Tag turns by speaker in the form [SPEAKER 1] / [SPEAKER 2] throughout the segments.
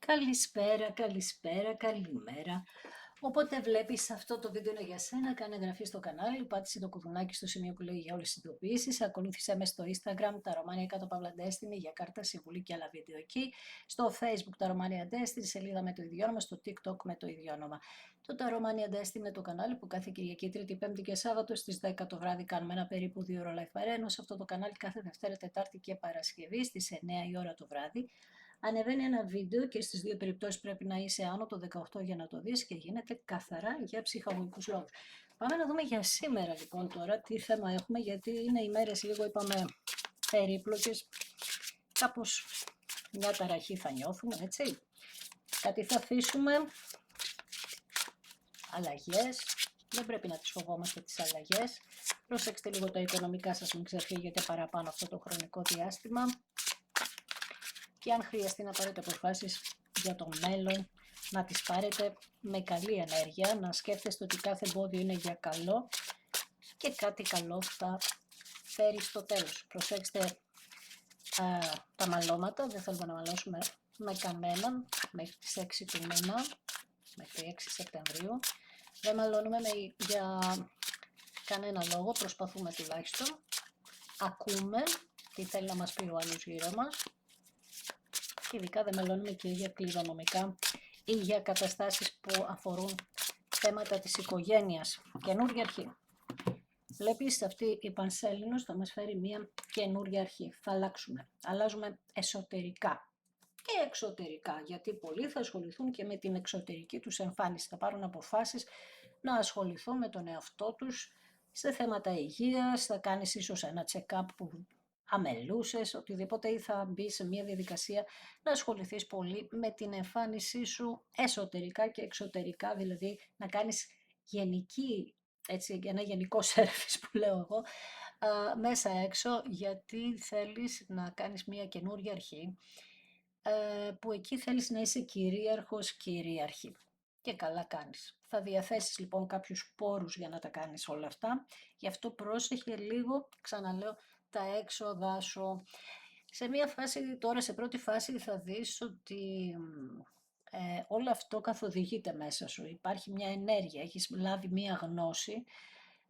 [SPEAKER 1] Καλησπέρα, καλησπέρα, καλημέρα. Όποτε βλέπεις αυτό το βίντεο είναι για σένα, κάνε εγγραφή στο κανάλι, πάτησε το κουδουνάκι στο σημείο που λέει για όλες τις ειδοποιήσεις, ακολούθησέ με στο Instagram, τα Ρωμάνια κάτω παύλα Destiny για κάρτα, συμβουλή και άλλα βίντεο εκεί, στο Facebook τα Ρωμάνια Destiny, σελίδα με το ίδιο όνομα, στο TikTok με το ίδιο όνομα. Το τα Ρωμάνια Destiny είναι το κανάλι που κάθε Κυριακή, Τρίτη, Πέμπτη και Σάββατο στις 10 το βράδυ κάνουμε ένα περίπου 2 ώρα live παρένο. Σε αυτό το κανάλι κάθε Δευτέρα, Τετάρτη και Παρασκευή στις 9 η ώρα το βράδυ. Ανεβαίνει ένα βίντεο και στις δύο περιπτώσεις πρέπει να είσαι άνω το 18 για να το δεις και γίνεται καθαρά για ψυχαγωγικούς λόγους. Πάμε να δούμε για σήμερα λοιπόν τώρα τι θέμα έχουμε, γιατί είναι οι μέρες λίγο είπαμε περίπλοκες, κάπως μια ταραχή θα νιώθουμε, έτσι. Κάτι θα αφήσουμε, αλλαγές, δεν πρέπει να τις φοβόμαστε τις αλλαγές. Προσέξτε λίγο τα οικονομικά σας, μην ξεφύγετε παραπάνω αυτό το χρονικό διάστημα. Και αν χρειαστεί να πάρετε αποφάσεις για το μέλλον, να τις πάρετε με καλή ενέργεια, να σκέφτεστε ότι κάθε εμπόδιο είναι για καλό και κάτι καλό θα φέρει στο τέλος. Προσέξτε τα μαλώματα, δεν θέλουμε να μαλώσουμε με κανέναν μέχρι τις 6 του μήνα, μέχρι 6 Σεπτεμβρίου. Δεν μαλώνουμε για κανένα λόγο, προσπαθούμε τουλάχιστον. Ακούμε τι θέλει να μας πει ο άλλος γύρω μας. Ειδικά δεν μελώνουμε και για κληρονομικά ή για καταστάσεις που αφορούν θέματα της οικογένειας. Καινούργια αρχή. Βλέπεις, αυτή η Πανσέλινος θα μας φέρει μια καινούργια αρχή. Θα αλλάξουμε. Αλλάζουμε εσωτερικά και εξωτερικά, γιατί πολλοί θα ασχοληθούν και με την εξωτερική τους εμφάνιση. Θα πάρουν αποφάσεις να ασχοληθούν με τον εαυτό τους σε θέματα υγείας, θα κάνεις ίσως ένα check-up που αμελούσες, οτιδήποτε, ή θα μπει σε μια διαδικασία να ασχοληθείς πολύ με την εμφάνισή σου εσωτερικά και εξωτερικά, δηλαδή να κάνεις γενική, έτσι, ένα γενικό σέρβις που λέω εγώ, μέσα έξω, γιατί θέλεις να κάνεις μια καινούργια αρχή, που εκεί θέλεις να είσαι κυρίαρχος, κυρίαρχη. Και καλά κάνεις. Θα διαθέσεις λοιπόν κάποιους πόρους για να τα κάνεις όλα αυτά. Γι' αυτό πρόσεχε λίγο, ξαναλέω, τα έξοδά σου. Σε μία φάση, τώρα σε πρώτη φάση θα δεις ότι όλο αυτό καθοδηγείται μέσα σου. Υπάρχει μια ενέργεια, έχεις λάβει μια γνώση.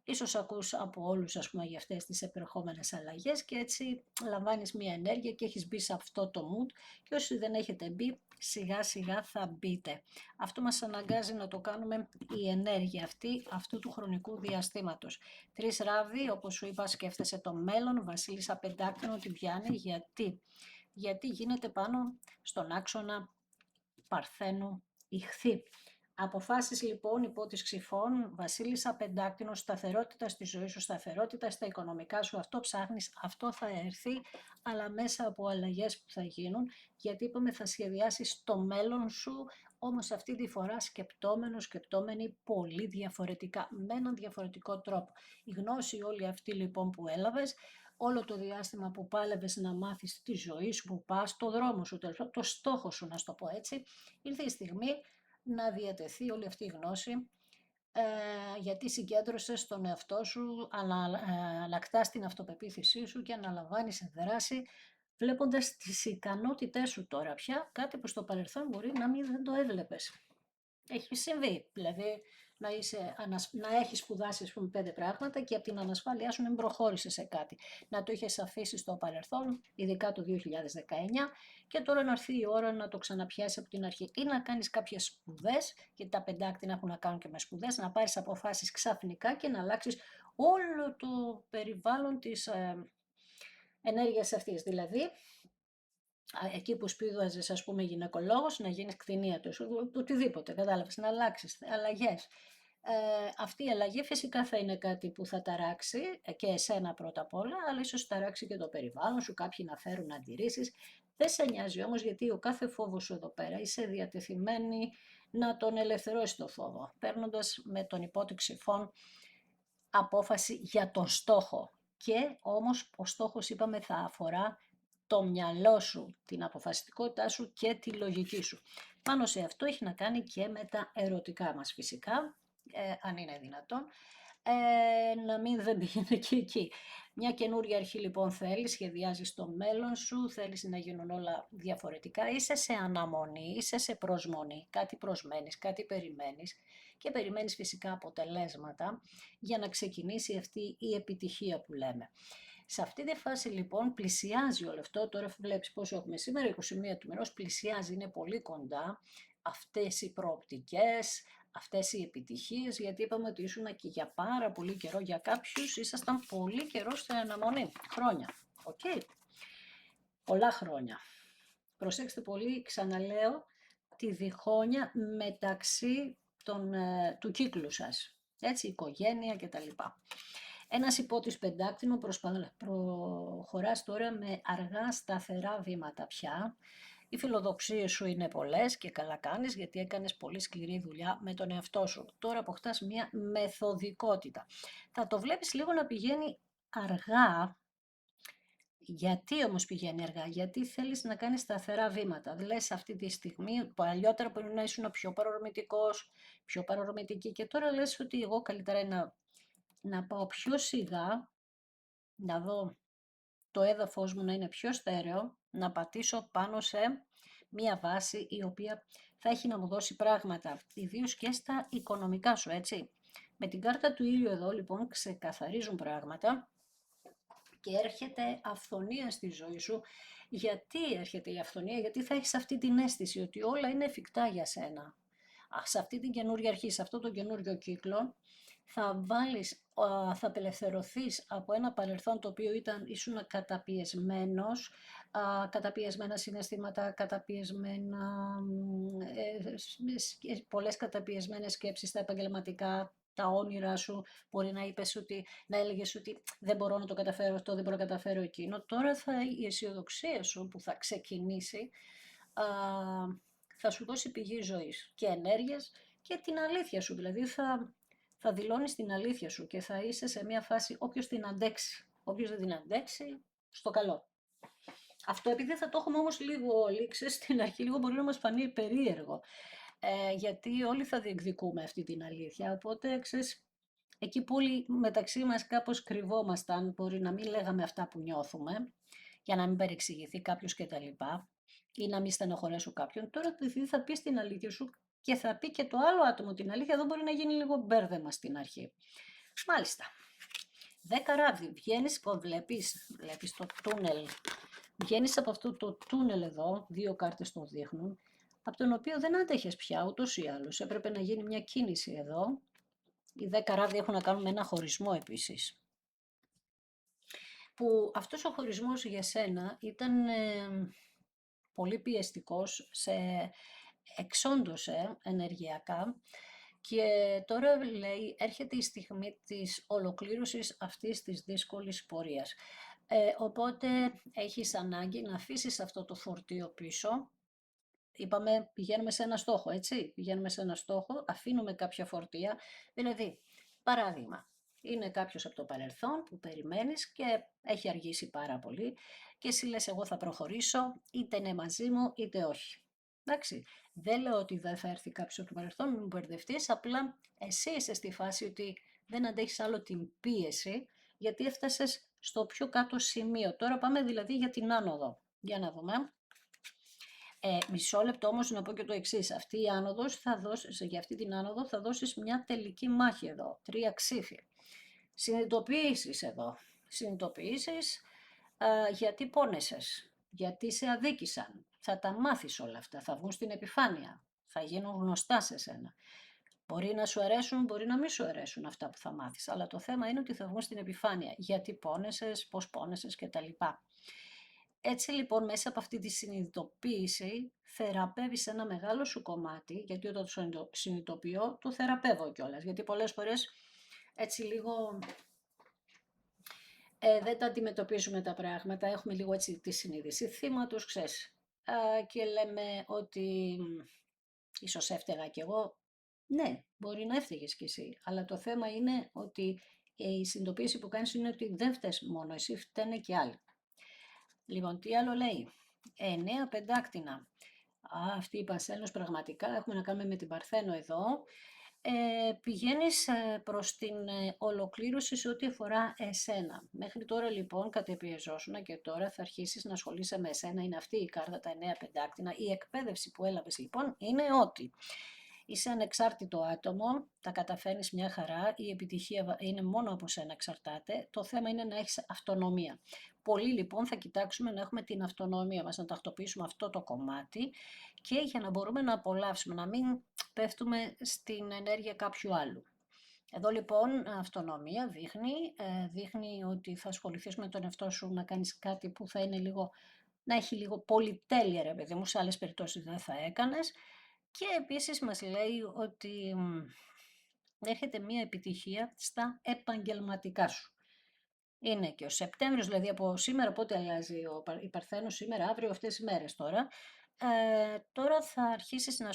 [SPEAKER 1] Ίσως ακούς από όλους, ας πούμε, για αυτές τις επερχόμενες αλλαγές και έτσι λαμβάνεις μια ενέργεια και έχεις μπει σε αυτό το mood, και όσοι δεν έχετε μπει, σιγά σιγά θα μπείτε. Αυτό μας αναγκάζει να το κάνουμε η ενέργεια αυτή, αυτού του χρονικού διαστήματος. 3 ράβδι, όπως σου είπα, σκέφτεσαι το μέλλον, Βασίλισσα Πεντάκτηνο την πιάνει, γιατί γίνεται πάνω στον άξονα Παρθένου Ιχθύ. Αποφάσεις λοιπόν υπό της Ξυφών, Βασίλισσα Πεντάκτηνο, σταθερότητα στη ζωή σου, σταθερότητα στα οικονομικά σου, αυτό ψάχνεις, αυτό θα έρθει, αλλά μέσα από αλλαγές που θα γίνουν, γιατί είπαμε θα σχεδιάσεις το μέλλον σου, όμως αυτή τη φορά σκεπτόμενη πολύ διαφορετικά, με έναν διαφορετικό τρόπο. Η γνώση όλη αυτή λοιπόν που έλαβες, όλο το διάστημα που πάλευες να μάθεις τη ζωή σου, που πας, το δρόμο σου, το στόχο σου, να σου το πω έτσι, ήρθε η στιγμή να διατεθεί όλη αυτή η γνώση, γιατί συγκέντρωσες στον εαυτό σου, ανακτάς την αυτοπεποίθησή σου και αναλαμβάνεις δράση, βλέποντας τις ικανότητές σου τώρα πια, κάτι που στο παρελθόν μπορεί να μην δεν το έβλεπες. Έχει συμβεί, δηλαδή να έχεις σπουδάσει, ας πούμε, 5 πράγματα και από την ανασφάλειά σου να μην προχώρησες σε κάτι. Να το είχες αφήσει στο παρελθόν, ειδικά το 2019, και τώρα να έρθει η ώρα να το ξαναπιάσεις από την αρχή. Ή να κάνεις κάποιες σπουδές, γιατί τα πεντάκτηνα έχουν να κάνουν και με σπουδές, να πάρεις αποφάσεις ξαφνικά και να αλλάξεις όλο το περιβάλλον της ενέργειας αυτής. Δηλαδή, εκεί που σπούδαζες, ας πούμε, γυναικολόγος, να γίνεις κτηνίατρος, οτιδήποτε, κατάλαβες, να αλλάξεις, αλλαγές. Αυτή η αλλαγή φυσικά θα είναι κάτι που θα ταράξει και εσένα πρώτα απ' όλα, αλλά ίσως ταράξει και το περιβάλλον σου, κάποιοι να φέρουν αντιρρήσεις. Δεν σε νοιάζει όμως, γιατί ο κάθε φόβος σου εδώ πέρα είσαι διατεθειμένη να τον ελευθερώσει το φόβο, παίρνοντας με τον υπότηξη φων απόφαση για τον στόχο. Και όμως ο στόχος, είπαμε, θα αφορά το μυαλό σου, την αποφασιστικότητά σου και τη λογική σου. Πάνω σε αυτό έχει να κάνει και με τα ερωτικά μας φυσικά, αν είναι δυνατόν. να μην δεν πήγαινε και εκεί. Μια καινούρια αρχή λοιπόν θέλεις, σχεδιάζεις το μέλλον σου, θέλεις να γίνουν όλα διαφορετικά, είσαι σε αναμονή, είσαι σε προσμονή, κάτι προσμένεις, κάτι περιμένεις και περιμένεις φυσικά αποτελέσματα για να ξεκινήσει αυτή η επιτυχία που λέμε. Σε αυτή τη φάση λοιπόν πλησιάζει όλο αυτό, τώρα βλέπεις πόσο έχουμε σήμερα, 21 του μηνός, πλησιάζει, είναι πολύ κοντά αυτές οι προοπτικές, αυτές οι επιτυχίες, γιατί είπαμε ότι ήσουν και για πάρα πολύ καιρό, για κάποιους ήσασταν πολύ καιρό σε αναμονή, χρόνια, οκ, πολλά χρόνια. Προσέξτε πολύ, ξαναλέω, τη διχόνοια μεταξύ του κύκλου σας, έτσι, οικογένεια κτλ. Ένας υπότης πεντάκτηνο προχωράς τώρα με αργά σταθερά βήματα πια. Οι φιλοδοξίες σου είναι πολλές και καλά κάνεις γιατί έκανες πολύ σκληρή δουλειά με τον εαυτό σου. Τώρα αποκτάς μια μεθοδικότητα. Θα το βλέπεις λίγο να πηγαίνει αργά. Γιατί όμως πηγαίνει αργά? Γιατί θέλεις να κάνεις σταθερά βήματα. Λες αυτή τη στιγμή, παλιότερα μπορεί να ήσουν πιο παρορμητικός, πιο παρορμητική και τώρα λες ότι εγώ καλύτερα είναι να πάω πιο σιγά, να δω το έδαφος μου να είναι πιο στέρεο, να πατήσω πάνω σε μία βάση η οποία θα έχει να μου δώσει πράγματα, ιδίως και στα οικονομικά σου, έτσι. Με την κάρτα του ήλιου εδώ λοιπόν ξεκαθαρίζουν πράγματα και έρχεται αυθονία στη ζωή σου. Γιατί έρχεται η αυθονία? Γιατί θα έχεις αυτή την αίσθηση ότι όλα είναι εφικτά για σένα. Σε αυτή την καινούργια αρχή, σε αυτό το καινούργιο κύκλο, θα απελευθερωθείς από ένα παρελθόν το οποίο ήσουν καταπιεσμένος, καταπιεσμένα συναισθήματα, πολλές καταπιεσμένες σκέψεις στα επαγγελματικά, τα όνειρά σου, μπορεί να έλεγες ότι δεν μπορώ να το καταφέρω αυτό, δεν μπορώ να καταφέρω εκείνο. Τώρα η αισιοδοξία σου που θα ξεκινήσει, θα σου δώσει πηγή ζωής και ενέργειας και την αλήθεια σου, δηλαδή θα δηλώνεις την αλήθεια σου και θα είσαι σε μια φάση όποιος την αντέξει. Όποιος δεν την αντέξει, στο καλό. Αυτό επειδή θα το έχουμε όμως λίγο όλοι, ξέρεις, στην αρχή λίγο μπορεί να μας φανεί περίεργο, γιατί όλοι θα διεκδικούμε αυτή την αλήθεια, οπότε ξέρεις, εκεί που όλοι μεταξύ μας κάπως κρυβόμασταν, μπορεί να μην λέγαμε αυτά που νιώθουμε, για να μην παρεξηγηθεί κάποιος κτλ. Ή να μην στενοχωρέσω κάποιον, τώρα επειδή θα πεις την αλήθεια σου και θα πει και το άλλο άτομο την αλήθεια, εδώ μπορεί να γίνει λίγο μπέρδεμα στην αρχή. Μάλιστα. 10 ράβδι, βγαίνεις, βλέπεις το τούνελ. Βγαίνεις από αυτό το τούνελ εδώ, 2 κάρτες το δείχνουν, από τον οποίο δεν άντεχες πια ούτως ή άλλως. Έπρεπε να γίνει μια κίνηση εδώ. Οι 10 ράβδι έχουν να κάνουν με ένα χωρισμό επίσης. Που αυτός ο χωρισμός για σένα ήταν πολύ πιεστικός, εξόντωσε ενεργειακά και τώρα λέει έρχεται η στιγμή της ολοκλήρωσης αυτής της δύσκολης πορείας. Οπότε έχεις ανάγκη να αφήσεις αυτό το φορτίο πίσω. Είπαμε πηγαίνουμε σε ένα στόχο, έτσι, πηγαίνουμε σε ένα στόχο, αφήνουμε κάποια φορτία, δηλαδή παράδειγμα. Είναι κάποιος από το παρελθόν που περιμένεις και έχει αργήσει πάρα πολύ και εσύ λες εγώ θα προχωρήσω, είτε είναι μαζί μου είτε όχι. Εντάξει, δεν λέω ότι δεν θα έρθει κάποιος από το παρελθόν, μην μπερδευτείς, απλά εσύ είσαι στη φάση ότι δεν αντέχεις άλλο την πίεση, γιατί έφτασες στο πιο κάτω σημείο. Τώρα πάμε δηλαδή για την άνοδο. Για να δούμε. Μισό λεπτό όμως να πω και το εξής. Αυτή η άνοδος για αυτή την άνοδο θα δώσεις μια τελική μάχη εδώ. 3 ξύφη. Συνειδητοποιήσεις εδώ. Συνειδητοποιήσεις γιατί πόνεσες. Γιατί σε αδίκησαν. Θα τα μάθεις όλα αυτά. Θα βγουν στην επιφάνεια. Θα γίνουν γνωστά σε σένα. Μπορεί να σου αρέσουν, μπορεί να μην σου αρέσουν αυτά που θα μάθεις. Αλλά το θέμα είναι ότι θα βγουν στην επιφάνεια. Γιατί πόνεσες, πώς πόνεσες κτλ. Έτσι λοιπόν μέσα από αυτή τη συνειδητοποίηση θεραπεύεις ένα μεγάλο σου κομμάτι, γιατί όταν το συνειδητοποιώ το θεραπεύω κιόλας, γιατί πολλές φορές έτσι λίγο δεν τα αντιμετωπίζουμε τα πράγματα, έχουμε λίγο έτσι τη συνείδηση θύματος, ξέρεις, και λέμε ότι ίσως έφταιγα κι εγώ. Ναι, μπορεί να έφταιγες κι εσύ, αλλά το θέμα είναι ότι η συνειδητοποίηση που κάνεις είναι ότι δεν φταίς μόνο εσύ, φταίνε και άλλοι. Λοιπόν, τι άλλο λέει. 9 πεντάκτηνα. Αυτή η Παρθένος πραγματικά, έχουμε να κάνουμε με την Παρθένο εδώ. πηγαίνεις προς την ολοκλήρωση σε ό,τι αφορά εσένα. Μέχρι τώρα λοιπόν κατεπιεζόσουνα και τώρα θα αρχίσεις να ασχολείσαι με εσένα. Είναι αυτή η κάρτα, τα 9 πεντάκτηνα. Η εκπαίδευση που έλαβες λοιπόν είναι ότι είσαι ανεξάρτητο άτομο, τα καταφέρνεις μια χαρά, η επιτυχία είναι μόνο από σένα εξαρτάται, το θέμα είναι να έχεις αυτονομία. Πολλοί λοιπόν θα κοιτάξουμε να έχουμε την αυτονομία μας, να τακτοποιήσουμε αυτό το κομμάτι και για να μπορούμε να απολαύσουμε, να μην πέφτουμε στην ενέργεια κάποιου άλλου. Εδώ λοιπόν αυτονομία δείχνει ότι θα ασχοληθείς με τον εαυτό σου, να κάνεις κάτι που θα είναι λίγο, να έχει λίγο πολυτέλεια ρε παιδί μου, σε άλλες περιπτώσεις δεν θα έκανες. Και επίσης μας λέει ότι έρχεται μία επιτυχία στα επαγγελματικά σου. Είναι και ο Σεπτέμβριος, δηλαδή από σήμερα, πότε αλλάζει η Παρθένος, σήμερα, αύριο, αυτές τις μέρες τώρα. Τώρα θα αρχίσεις να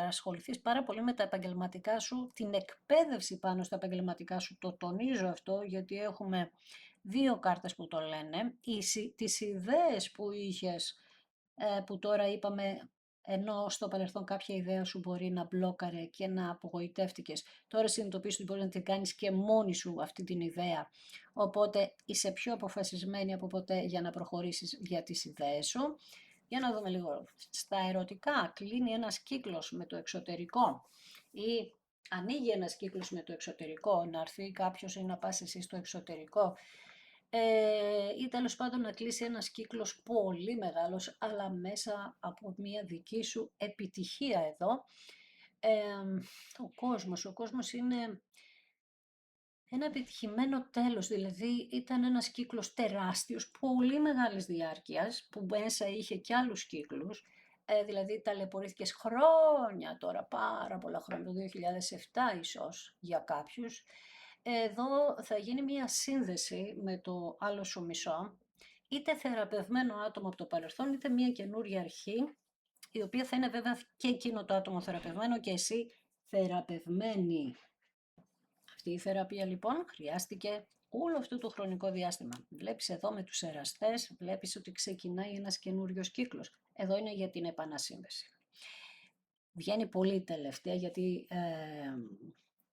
[SPEAKER 1] ασχοληθείς πάρα πολύ με τα επαγγελματικά σου, την εκπαίδευση πάνω στα επαγγελματικά σου, το τονίζω αυτό γιατί έχουμε δύο κάρτες που το λένε, τις ιδέες που είχες, που τώρα είπαμε, ενώ στο παρελθόν κάποια ιδέα σου μπορεί να μπλόκαρε και να απογοητεύτηκες, τώρα συνειδητοποιείς ότι μπορείς να την κάνεις και μόνη σου αυτή την ιδέα, οπότε είσαι πιο αποφασισμένη από ποτέ για να προχωρήσεις για τις ιδέες σου. Για να δούμε λίγο. Στα ερωτικά κλείνει ένας κύκλος με το εξωτερικό ή ανοίγει ένας κύκλος με το εξωτερικό, να έρθει κάποιος ή να πας εσύ στο εξωτερικό, ή τέλος πάντων να κλείσει ένας κύκλος πολύ μεγάλος, αλλά μέσα από μια δική σου επιτυχία εδώ. Ο κόσμος είναι ένα επιτυχημένο τέλος, δηλαδή ήταν ένας κύκλος τεράστιος, πολύ μεγάλης διάρκειας, που μέσα είχε και άλλους κύκλους, δηλαδή ταλαιπωρήθηκες χρόνια τώρα, πάρα πολλά χρόνια, το 2007 ίσως για κάποιους. Εδώ θα γίνει μια σύνδεση με το άλλο σου μισό, είτε θεραπευμένο άτομο από το παρελθόν, είτε μια καινούρια αρχή, η οποία θα είναι βέβαια και εκείνο το άτομο θεραπευμένο και εσύ θεραπευμένη. Αυτή η θεραπεία λοιπόν χρειάστηκε όλο αυτό το χρονικό διάστημα. Βλέπεις εδώ με τους εραστές, βλέπεις ότι ξεκινάει ένας καινούριος κύκλος. Εδώ είναι για την επανασύνδεση. Βγαίνει πολύ τελευταία γιατί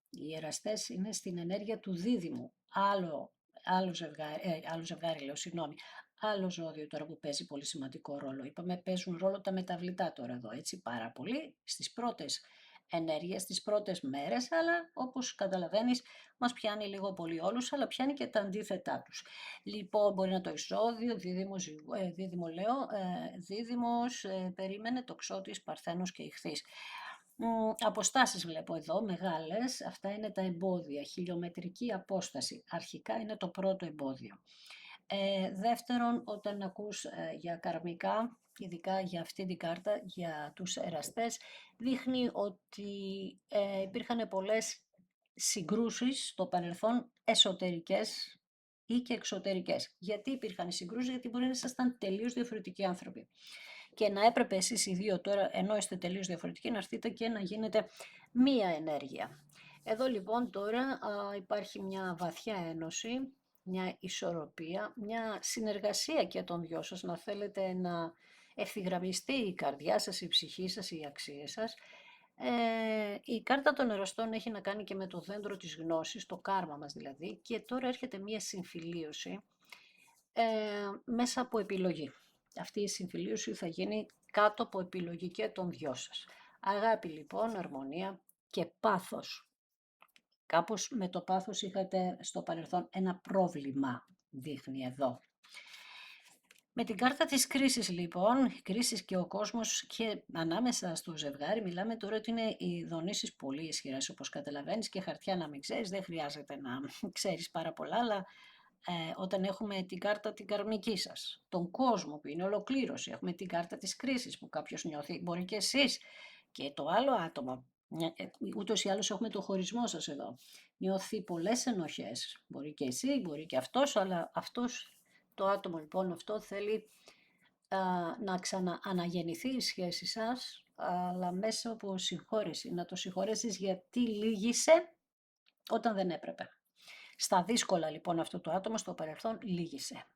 [SPEAKER 1] οι εραστές είναι στην ενέργεια του δίδυμου. Άλλο ζευγάρι λέω, συγγνώμη. Άλλο ζώδιο τώρα που παίζει πολύ σημαντικό ρόλο. Είπαμε παίζουν ρόλο τα μεταβλητά τώρα εδώ, έτσι πάρα πολύ στις πρώτες ενέργειες, τις πρώτες μέρες, αλλά όπως καταλαβαίνεις μας πιάνει λίγο πολύ όλους, αλλά πιάνει και τα αντίθετά τους. Λοιπόν, μπορεί να το εισόδιο, δίδυμος, περίμενε, τοξότης, παρθένος και ιχθύς. Αποστάσεις βλέπω εδώ, μεγάλες, αυτά είναι τα εμπόδια, χιλιομετρική απόσταση, αρχικά είναι το πρώτο εμπόδιο. Δεύτερον, όταν ακούς για καρμικά, ειδικά για αυτή την κάρτα, για τους εραστές, δείχνει ότι υπήρχαν πολλές συγκρούσεις στο παρελθόν, εσωτερικές ή και εξωτερικές. Γιατί υπήρχαν οι συγκρούσεις? Γιατί μπορεί να ήσασταν τελείως διαφορετικοί άνθρωποι. Και να έπρεπε εσείς οι δύο τώρα, ενώ είστε τελείως διαφορετικοί, να έρθετε και να γίνετε μία ενέργεια. Εδώ λοιπόν τώρα υπάρχει μια βαθιά ένωση, μια ισορροπία, μια συνεργασία και των δυο σας, να θέλετε να ευθυγραμμιστεί η καρδιά σας, η ψυχή σας, οι αξίες σας. Η κάρτα των εραστών έχει να κάνει και με το δέντρο της γνώσης, το κάρμα μας δηλαδή, και τώρα έρχεται μια συμφιλίωση μέσα από επιλογή. Αυτή η συμφιλίωση θα γίνει κάτω από επιλογή και των δυο σας. Αγάπη λοιπόν, αρμονία και πάθος. Κάπως με το πάθος είχατε στο παρελθόν ένα πρόβλημα, δείχνει εδώ. Με την κάρτα της κρίσης λοιπόν, η κρίση και ο κόσμος και ανάμεσα στο ζευγάρι, μιλάμε τώρα ότι είναι οι δονήσεις πολύ ισχυρές, όπως καταλαβαίνεις, και χαρτιά να μην ξέρεις, δεν χρειάζεται να ξέρεις πάρα πολλά, αλλά όταν έχουμε την κάρτα την καρμική σας, τον κόσμο που είναι ολοκλήρωση, έχουμε την κάρτα της κρίσης που κάποιος νιώθει, μπορεί και εσείς και το άλλο άτομο, ούτως ή άλλως έχουμε το χωρισμό σας εδώ, νιώθει πολλές ενοχές, μπορεί και εσύ, μπορεί και αυτός, αλλά αυτός, το άτομο λοιπόν αυτό θέλει να ξανααναγεννηθεί η σχέση σας, αλλά μέσα από συγχώρεση, να το συγχωρέσεις γιατί λύγησε όταν δεν έπρεπε. Στα δύσκολα λοιπόν αυτό το άτομο στο παρελθόν λύγησε.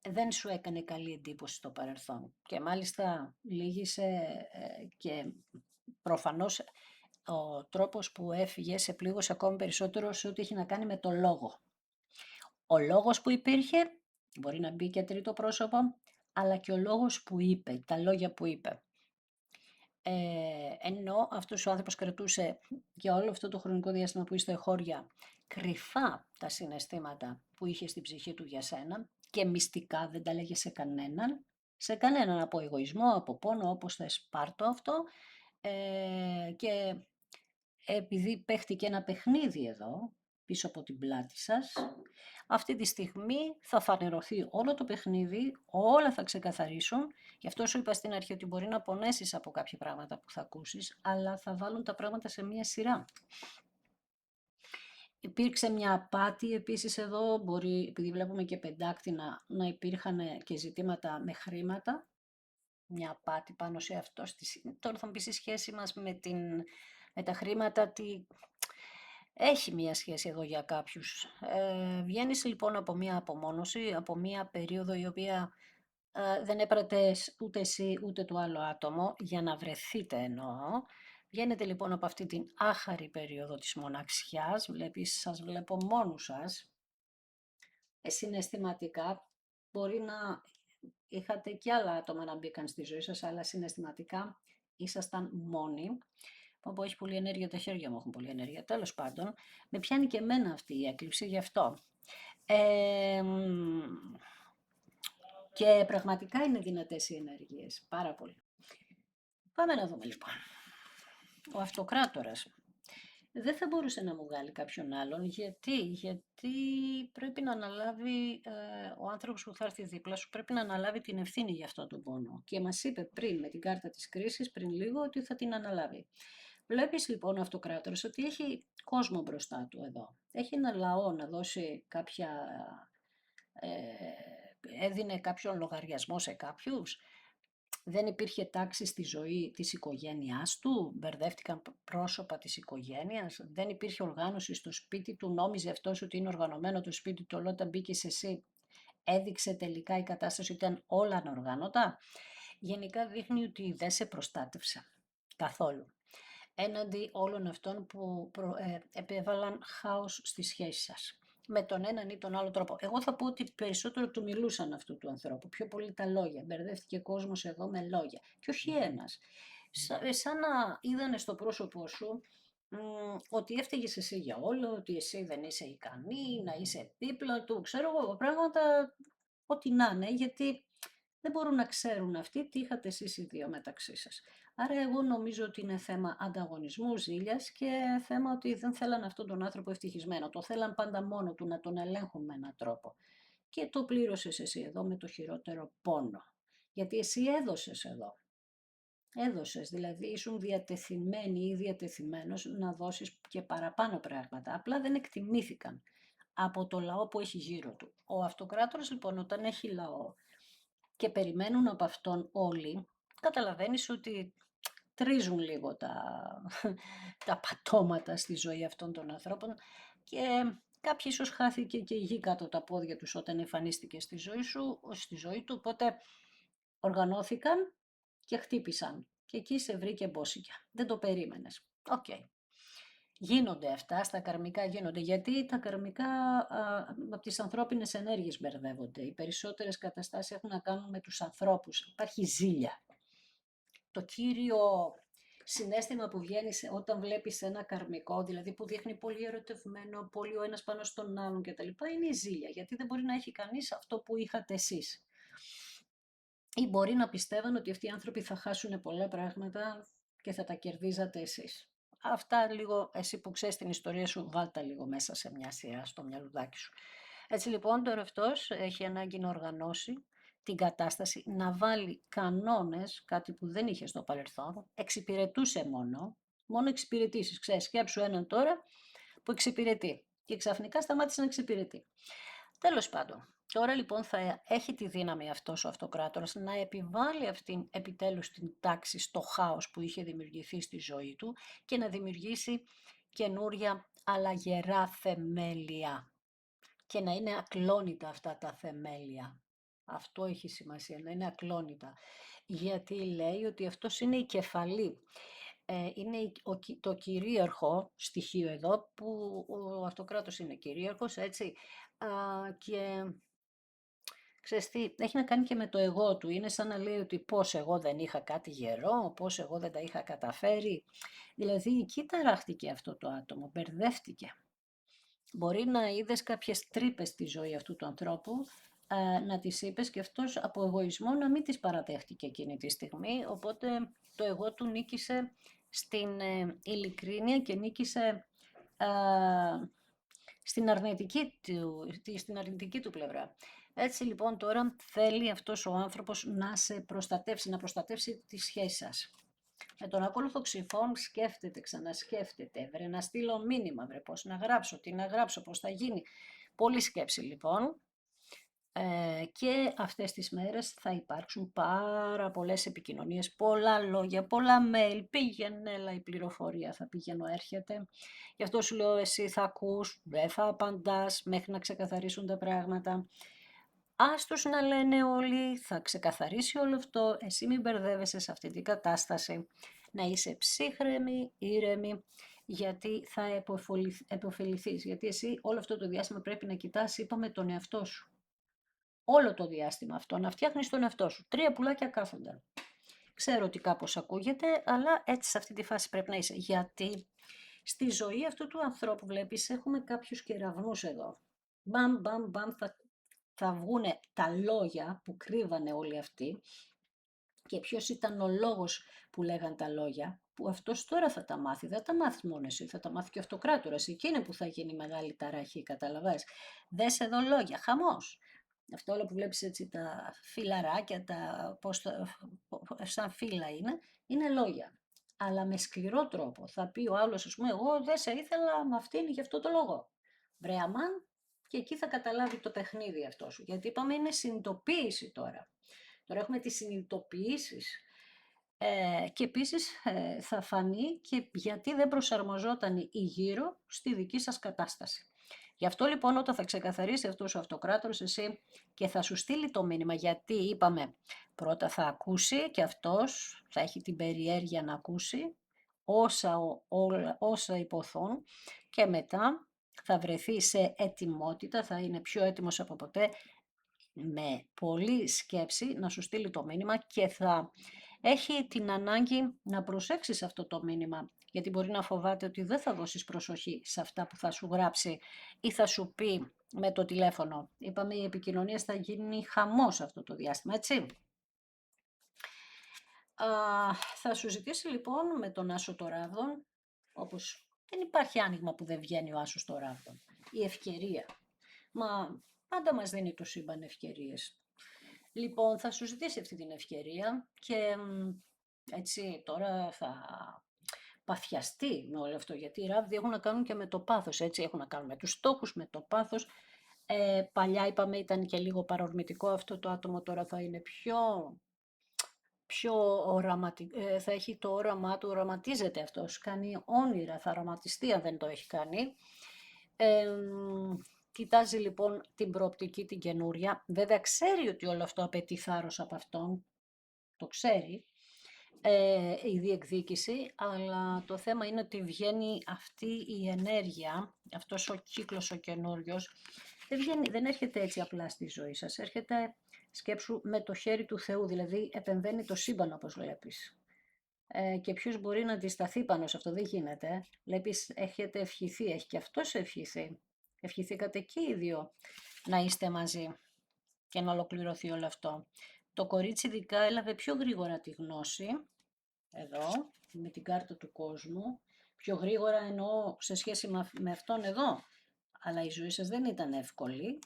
[SPEAKER 1] Δεν σου έκανε καλή εντύπωση στο παρελθόν και μάλιστα λύγησε και προφανώς ο τρόπος που έφυγε σε πλήγωσε ακόμη περισσότερο σε ό,τι έχει να κάνει με το λόγο. Ο λόγος που υπήρχε, μπορεί να μπει και τρίτο πρόσωπο, αλλά και ο λόγος που είπε, τα λόγια που είπε. Ενώ αυτός ο άνθρωπος κρατούσε για όλο αυτό το χρονικό διάστημα που είστε χώρια κρυφά τα συναισθήματα που είχε στην ψυχή του για σένα και μυστικά δεν τα λέγε σε κανέναν από εγωισμό, από πόνο, όπως θες πάρ' το αυτό, και επειδή παίχτηκε ένα παιχνίδι εδώ, πίσω από την πλάτη σας, αυτή τη στιγμή θα φανερωθεί όλο το παιχνίδι, όλα θα ξεκαθαρίσουν. Γι' αυτό σου είπα στην αρχή ότι μπορεί να πονέσεις από κάποια πράγματα που θα ακούσεις, αλλά θα βάλουν τα πράγματα σε μία σειρά. Υπήρξε μια απάτη επίσης εδώ, μπορεί, επειδή βλέπουμε και πεντάκτηνα, να υπήρχαν και ζητήματα με χρήματα. Μια απάτη πάνω σε αυτό. Τώρα θα μου πεις η σχέση μας με τα χρήματα, τι έχει μία σχέση εδώ για κάποιους. Βγαίνεις λοιπόν από μία απομόνωση, από μία περίοδο η οποία δεν έπρατες ούτε εσύ ούτε το άλλο άτομο για να βρεθείτε εννοώ. Βγαίνετε λοιπόν από αυτή την άχαρη περίοδο της μοναξιάς, σας βλέπω μόνους σας, συναισθηματικά μπορεί να είχατε και άλλα άτομα να μπήκαν στη ζωή σας, αλλά συναισθηματικά ήσασταν μόνοι. Όπου έχει πολλή ενέργεια, τα χέρια μου έχουν πολλή ενέργεια. Τέλος πάντων, με πιάνει και εμένα αυτή η έκλειψη γι' αυτό. Και πραγματικά είναι δυνατές οι ενέργειες, πάρα πολύ. Πάμε να δούμε λοιπόν. Ο αυτοκράτορας δεν θα μπορούσε να μου βγάλει κάποιον άλλον. Γιατί πρέπει να αναλάβει, ο άνθρωπος που θα έρθει δίπλα σου πρέπει να αναλάβει την ευθύνη για αυτό τον πόνο. Και μας είπε πριν με την κάρτα της κρίσης, πριν λίγο, ότι θα την αναλάβει. Βλέπεις λοιπόν ο αυτοκράτορας ότι έχει κόσμο μπροστά του εδώ. Έχει ένα λαό να δώσει έδινε κάποιον λογαριασμό σε κάποιους. Δεν υπήρχε τάξη στη ζωή της οικογένειάς του, μπερδεύτηκαν πρόσωπα της οικογένειας, δεν υπήρχε οργάνωση στο σπίτι του, νόμιζε αυτός ότι είναι οργανωμένο το σπίτι του, όταν μπήκες εσύ έδειξε τελικά η κατάσταση ότι ήταν όλα ανοργάνωτα. Γενικά δείχνει ότι δεν σε προστάτευσε καθόλου έναντι όλων αυτών που επέβαλαν χάος στη σχέση σας. Με τον έναν ή τον άλλο τρόπο. Εγώ θα πω ότι περισσότερο του μιλούσαν αυτού του ανθρώπου. Πιο πολύ τα λόγια. Μπερδεύτηκε κόσμος εδώ με λόγια. Και όχι ένας. Σαν να είδανε στο πρόσωπό σου ότι έφταιγες εσύ για όλο, ότι εσύ δεν είσαι ικανή, να είσαι δίπλα του. Ξέρω εγώ πράγματα, ό,τι να είναι, γιατί δεν μπορούν να ξέρουν αυτοί τι είχατε εσείς οι δύο μεταξύ σας. Άρα εγώ νομίζω ότι είναι θέμα ανταγωνισμού, ζήλιας και θέμα ότι δεν θέλαν αυτόν τον άνθρωπο ευτυχισμένο. Το θέλαν πάντα μόνο του να τον ελέγχουν με έναν τρόπο. Και το πλήρωσες εσύ εδώ με το χειρότερο πόνο. Γιατί εσύ έδωσες εδώ. Έδωσες, δηλαδή ήσουν διατεθειμένη ή διατεθειμένος να δώσεις και παραπάνω πράγματα. Απλά δεν εκτιμήθηκαν από το λαό που έχει γύρω του. Ο αυτοκράτορας λοιπόν όταν έχει λαό και περιμένουν από αυτόν όλοι, καταλαβαίνεις ότι τρίζουν λίγο τα πατώματα στη ζωή αυτών των ανθρώπων και κάποιοι ίσως χάθηκε και η γη κάτω τα πόδια τους όταν εμφανίστηκε στη ζωή του, οπότε οργανώθηκαν και χτύπησαν και εκεί σε βρήκε μπόσικια. Δεν το περίμενες. Οκ. Γίνονται αυτά, στα καρμικά γίνονται, γιατί τα καρμικά από τις ανθρώπινες ενέργειες μπερδεύονται. Οι περισσότερες καταστάσεις έχουν να κάνουν με τους ανθρώπους. Υπάρχει ζήλια. Το κύριο συναίσθημα που βγαίνει όταν βλέπεις ένα καρμικό, δηλαδή που δείχνει πολύ ερωτευμένο, πολύ ο ένας πάνω στον άλλον κτλ. Είναι η ζήλια, γιατί δεν μπορεί να έχει κανείς αυτό που είχατε εσείς. Ή μπορεί να πιστεύουν ότι αυτοί οι άνθρωποι θα χάσουν πολλά πράγματα και θα τα κερδίζατε εσείς. Αυτά λίγο, εσύ που ξέρεις την ιστορία σου, βάλτα λίγο μέσα σε μια σειρά στο μυαλουδάκι σου. Έτσι λοιπόν τώρα αυτός έχει ανάγκη να οργανώσει την κατάσταση, να βάλει κανόνες, κάτι που δεν είχε στο παρελθόν, εξυπηρετούσε μόνο εξυπηρετήσεις. Ξέρεις, σκέψου έναν τώρα που εξυπηρετεί και ξαφνικά σταμάτησε να εξυπηρετεί. Τέλος πάντων, τώρα λοιπόν θα έχει τη δύναμη αυτός ο αυτοκράτορας να επιβάλλει αυτήν επιτέλους την τάξη στο χάος που είχε δημιουργηθεί στη ζωή του και να δημιουργήσει καινούρια αλλά γερά θεμέλια και να είναι ακλόνητα αυτά τα θεμέλια. Αυτό έχει σημασία, να είναι ακλόνητα, γιατί λέει ότι αυτός είναι η κεφαλή. είναι το κυρίαρχο στοιχείο εδώ, που ο αυτοκράτορ είναι κυρίαρχος, έτσι, και ξέρεις τι, έχει να κάνει και με το εγώ του. Είναι σαν να λέει ότι πώς εγώ δεν είχα κάτι γερό, πώς εγώ δεν τα είχα καταφέρει. Δηλαδή εκεί ταράχτηκε αυτό το άτομο, μπερδεύτηκε. Μπορεί να είδες κάποιες τρύπες στη ζωή αυτού του ανθρώπου, να τις είπες και αυτός από εγωισμό να μην τις παραδέχτηκε εκείνη τη στιγμή, οπότε το εγώ του νίκησε στην ειλικρίνεια και νίκησε α, στην αρνητική του πλευρά. Έτσι λοιπόν τώρα θέλει αυτός ο άνθρωπος να σε προστατεύσει, να προστατεύσει τη σχέση σας. Με τον ακόλουθο Ξυφών σκέφτεται, ξανασκέφτεται, βρε να στείλω μήνυμα, βρε πώς να γράψω, τι να γράψω, πώς θα γίνει. Πολλή σκέψη λοιπόν. Και αυτές τις μέρες θα υπάρξουν πάρα πολλές επικοινωνίες, πολλά λόγια, πολλά mail, πήγαινε, έλα η πληροφορία θα πηγαίνω, έρχεται. Γι' αυτό σου λέω εσύ θα ακούς, δεν θα απαντάς μέχρι να ξεκαθαρίσουν τα πράγματα. Άστος να λένε όλοι, θα ξεκαθαρίσει όλο αυτό, εσύ μην μπερδεύεσαι σε αυτή την κατάσταση. Να είσαι ψύχρεμη, ήρεμη, γιατί θα επωφεληθείς. Γιατί εσύ όλο αυτό το διάστημα πρέπει να κοιτάς, είπαμε, τον εαυτό σου. Όλο το διάστημα αυτό, να φτιάχνεις τον εαυτό σου. 3 πουλάκια κάθοντα. Ξέρω ότι κάπως ακούγεται, αλλά έτσι σε αυτή τη φάση πρέπει να είσαι. Γιατί στη ζωή αυτού του ανθρώπου, βλέπεις, έχουμε κάποιους κεραυνούς εδώ. Μπαμ, μπαμ, μπαμ, θα βγούνε τα λόγια που κρύβανε όλοι αυτοί. Και ποιος ήταν ο λόγος που λέγαν τα λόγια, που αυτός τώρα θα τα μάθει. Δεν τα μάθει μόνο εσύ, θα τα μάθει και ο αυτοκράτορας. Εκεί είναι που θα γίνει μεγάλη ταραχή, καταλαβαίνεις. Δες εδώ λόγια, χαμός. Αυτό όλο που βλέπεις έτσι τα φυλαράκια, σαν φύλλα είναι λόγια. Αλλά με σκληρό τρόπο. Θα πει ο άλλος, ας πούμε, εγώ δεν σε ήθελα με αυτήν γι' αυτό το λόγο. Βρε αμάν, και εκεί θα καταλάβει το παιχνίδι αυτό σου. Γιατί είπαμε είναι συνειδητοποίηση τώρα. Τώρα έχουμε τις συνειδητοποιήσεις. Και επίσης θα φανεί και γιατί δεν προσαρμοζόταν η γύρω στη δική σας κατάσταση. Γι' αυτό λοιπόν όταν θα ξεκαθαρίσει αυτός ο αυτοκράτορας εσύ και θα σου στείλει το μήνυμα, γιατί είπαμε πρώτα θα ακούσει και αυτός θα έχει την περιέργεια να ακούσει όσα υποθούν και μετά θα βρεθεί σε ετοιμότητα, θα είναι πιο έτοιμος από ποτέ με πολλή σκέψη να σου στείλει το μήνυμα και θα έχει την ανάγκη να προσέξεις αυτό το μήνυμα, γιατί μπορεί να φοβάται ότι δεν θα δώσεις προσοχή σε αυτά που θα σου γράψει ή θα σου πει με το τηλέφωνο. Είπαμε η επικοινωνία θα γίνει χαμός αυτό το διάστημα, έτσι. Θα σου ζητήσει λοιπόν με τον Άσο το Ράβδον, όπως δεν υπάρχει άνοιγμα που δεν βγαίνει ο Άσος το Ράβδον, η ευκαιρία. Μα πάντα μας δίνει το σύμπαν ευκαιρίες. Λοιπόν, θα σου ζητήσει αυτή την ευκαιρία και έτσι τώρα θα παθιαστεί με όλο αυτό, γιατί οι ράβδοι έχουν να κάνουν και με το πάθος, έτσι, έχουν να κάνουν με τους στόχους, με το πάθος. Παλιά είπαμε ήταν και λίγο παρορμητικό αυτό το άτομο, τώρα θα είναι πιο θα έχει το όραμά του, οραματίζεται αυτός, κάνει όνειρα, θα οραματιστεί αν δεν το έχει κάνει. Κοιτάζει λοιπόν την προοπτική την καινούρια, βέβαια ξέρει ότι όλο αυτό απαιτεί θάρρος από αυτόν, το ξέρει, η διεκδίκηση, αλλά το θέμα είναι ότι βγαίνει αυτή η ενέργεια, αυτός ο κύκλος ο καινούριος, δεν έρχεται έτσι απλά στη ζωή σας, έρχεται σκέψου με το χέρι του Θεού, δηλαδή επεμβαίνει το σύμπαν όπως βλέπεις. Και ποιος μπορεί να αντισταθεί πάνω σε αυτό, δεν γίνεται. Βλέπεις, έχετε ευχηθεί, έχει και αυτός ευχηθεί. Ευχηθήκατε και οι δύο να είστε μαζί και να ολοκληρωθεί όλο αυτό. Το κορίτσι ειδικά έλαβε πιο γρήγορα τη γνώση, εδώ, με την κάρτα του κόσμου, πιο γρήγορα εννοώ σε σχέση με αυτόν εδώ, αλλά η ζωή σας δεν ήταν εύκολη,